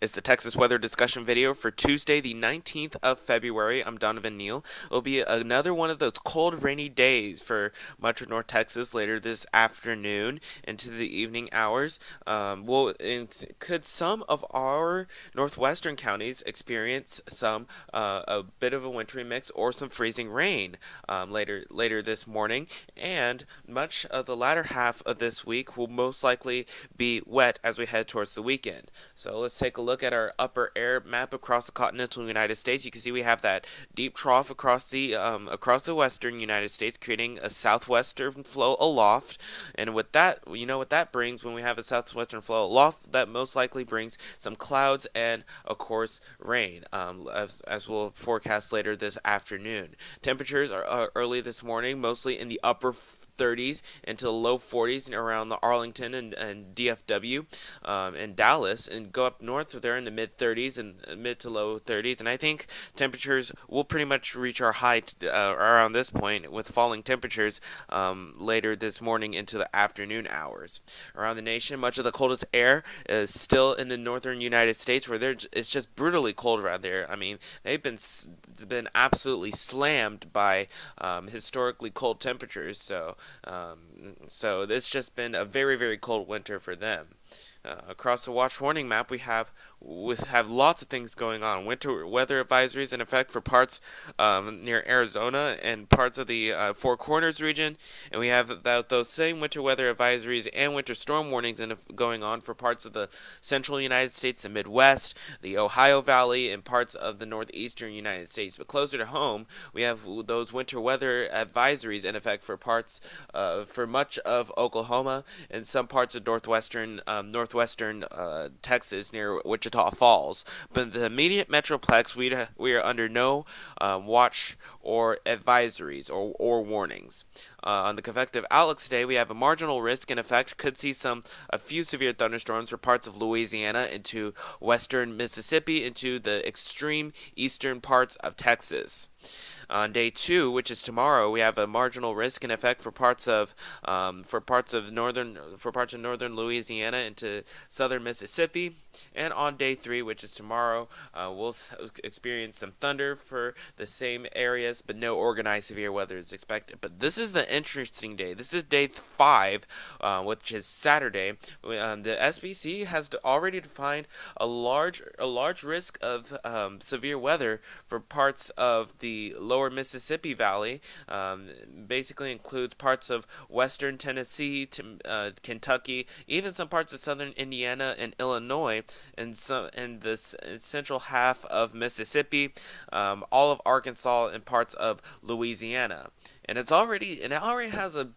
It's the Texas weather discussion video for Tuesday, the 19th of February. I'm Donovan Neal. It'll be another one of those cold, rainy days for much of North Texas later this afternoon into the evening hours. Could some of our northwestern counties experience a bit of a wintry mix or some freezing rain later this morning? And much of the latter half of this week will most likely be wet as we head towards the weekend. So let's take a look at our upper air map across the continental United States. You can see we have that deep trough across the western United States, creating a southwestern flow aloft. And with that, you know what that brings when we have a southwestern flow aloft. That most likely brings some clouds and, of course, rain, as we'll forecast later this afternoon. Temperatures are early this morning, mostly in the upper 30s into the low 40s around the Arlington and DFW and Dallas, and go up north. They're in the mid 30s and mid to low 30s, and I think temperatures will pretty much reach our height around this point with falling temperatures later this morning into the afternoon hours. Around the nation, much of the coldest air is still in the northern United States, where it's just brutally cold around there. I mean, they've been absolutely slammed by historically cold temperatures. So it's just been a very, very cold winter for them. Across the watch warning map, we have lots of things going on. Winter weather advisories in effect for parts near Arizona and parts of the Four Corners region, and we have those same winter weather advisories and winter storm warnings going on for parts of the central United States, the Midwest, the Ohio Valley, and parts of the northeastern United States. But closer to home, we have those winter weather advisories in effect for much of Oklahoma and some parts of northwestern Texas near Wichita Falls. But in the immediate metroplex, we are under no watch or advisories or warnings. On the convective outlook today, we have a marginal risk in effect. Could see a few severe thunderstorms for parts of Louisiana into western Mississippi into the extreme eastern parts of Texas. On day 2, which is tomorrow, we have a marginal risk in effect for parts of northern Louisiana into southern Mississippi. And on day 3, which is tomorrow, we'll experience some thunder for the same areas, but no organized severe weather is expected. But this is the interesting day. This is day 5, which is Saturday. The SPC has already defined a large risk of severe weather for parts of the lower Mississippi Valley. Basically includes parts of western Tennessee to Kentucky, even some parts of southern Indiana and Illinois, and some in the central half of Mississippi, all of Arkansas, and parts of Louisiana. And it already has a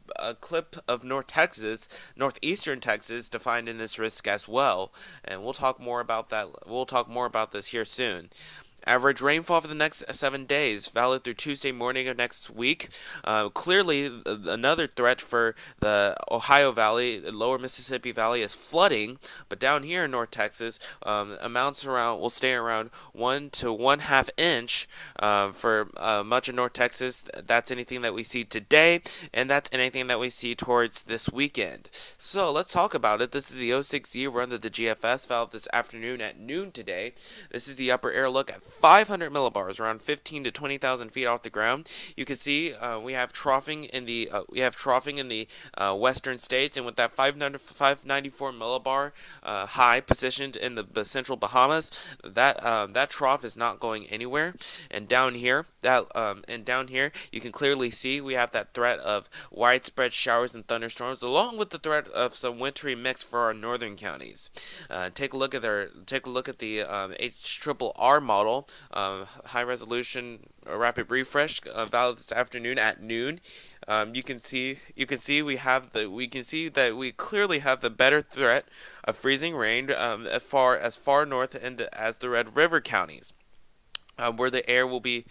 clip of northeastern Texas defined in this risk as well. And we'll talk more about that. We'll talk more about this here soon. Average rainfall for the next 7 days, valid through Tuesday morning of next week. Clearly, another threat for the Ohio Valley, lower Mississippi Valley is flooding, but down here in North Texas, will stay around 1 to 1/2 inch for much of North Texas. That's anything that we see today, and that's anything that we see towards this weekend. So let's talk about it. This is the 06Z run that the GFS valve this afternoon at noon today. This is the upper air look at 500 millibars, around 15 to 20,000 feet off the ground. You can see we have troughing in the western states, and with that 594 millibar high positioned in the central Bahamas, that trough is not going anywhere. And down here, you can clearly see we have that threat of widespread showers and thunderstorms, along with the threat of some wintry mix for our northern counties. Take a look at the HRRR model. High resolution rapid refresh valid this afternoon at noon. You can see that we clearly have the better threat of freezing rain as far north as the Red River counties. where the air will be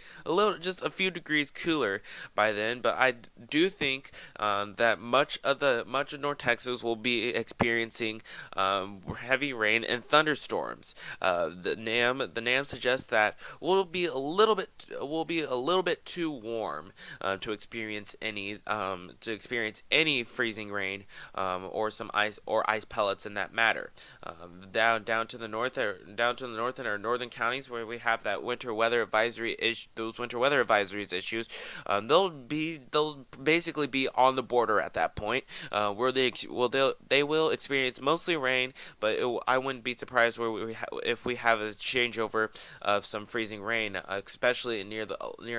just a few degrees cooler by then. But I do think that much of North Texas will be experiencing heavy rain and thunderstorms. The NAM suggests that will be a little bit too warm to experience any freezing rain or some ice pellets in that matter. Down to the north, in our northern counties where we have that those winter weather advisories issues, they'll basically be on the border at that point, where they will experience mostly rain, but I wouldn't be surprised if we have a changeover of some freezing rain, especially near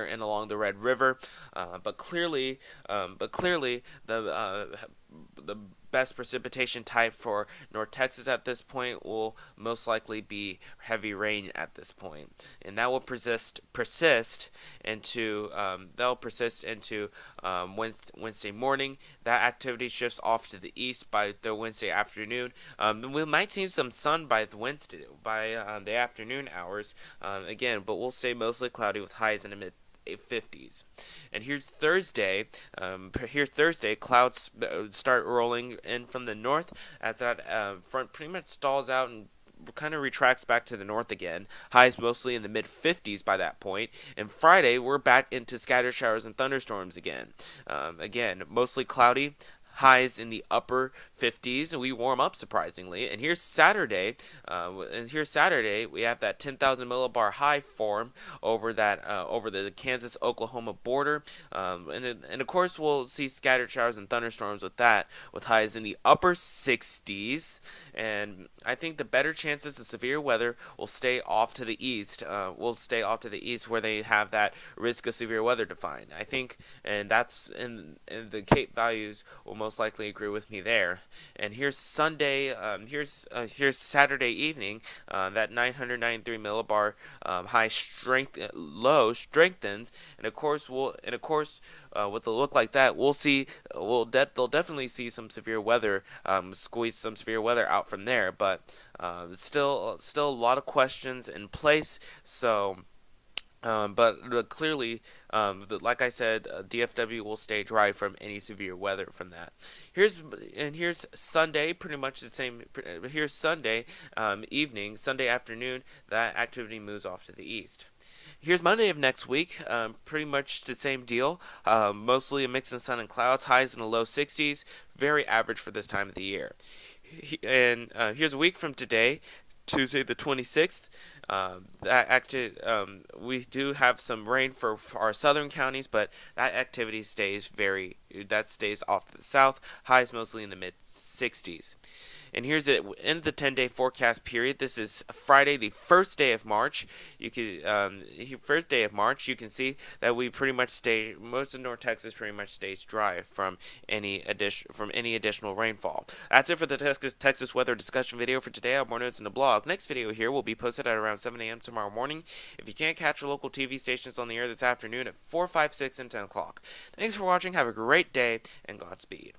and along the Red River. But clearly the best precipitation type for North Texas at this point will most likely be heavy rain at this point, and that will persist into Wednesday morning. That activity shifts off to the east by the Wednesday afternoon. We might see some sun by the afternoon hours again, but we'll stay mostly cloudy with highs in the mid 50s. And here's Thursday. Clouds start rolling in from the north as that front pretty much stalls out and kind of retracts back to the north again. Highs mostly in the mid 50s by that point. And Friday, we're back into scattered showers and thunderstorms again. Again, mostly cloudy. Highs in the upper 50s, and we warm up surprisingly. And here's Saturday. We have that 10,000 millibar high form over the Kansas-Oklahoma border, and of course we'll see scattered showers and thunderstorms with highs in the upper 60s. And I think the better chances of severe weather will stay off to the east. Where they have that risk of severe weather defined. I think, and that's in the Cape values will most likely agree with me there. And here's Sunday. Here's Saturday evening. That 993 millibar low strengthens, and of course with a look like that, they'll definitely see some severe weather, squeeze some severe weather out from there. But still a lot of questions in place. So. But clearly, like I said, DFW will stay dry from any severe weather from that. Here's Sunday, pretty much the same. Here's Sunday evening, Sunday afternoon. That activity moves off to the east. Here's Monday of next week. Pretty much the same deal. Mostly a mix of sun and clouds. Highs in the low 60s. Very average for this time of the year. And here's a week from today. Tuesday the 26th. We do have some rain for our southern counties, but that activity stays off to the south. Highs mostly in the mid 60s. And here's it in the 10-day forecast period. This is Friday, the first day of March. You can see that most of North Texas pretty much stays dry from any additional rainfall. That's it for the Texas weather discussion video for today. I have more notes in the blog. Next video here will be posted at around 7 a.m. tomorrow morning. If you can't catch your local TV stations on the air this afternoon at 4, 5, 6, and 10 o'clock. Thanks for watching. Have a great day and Godspeed.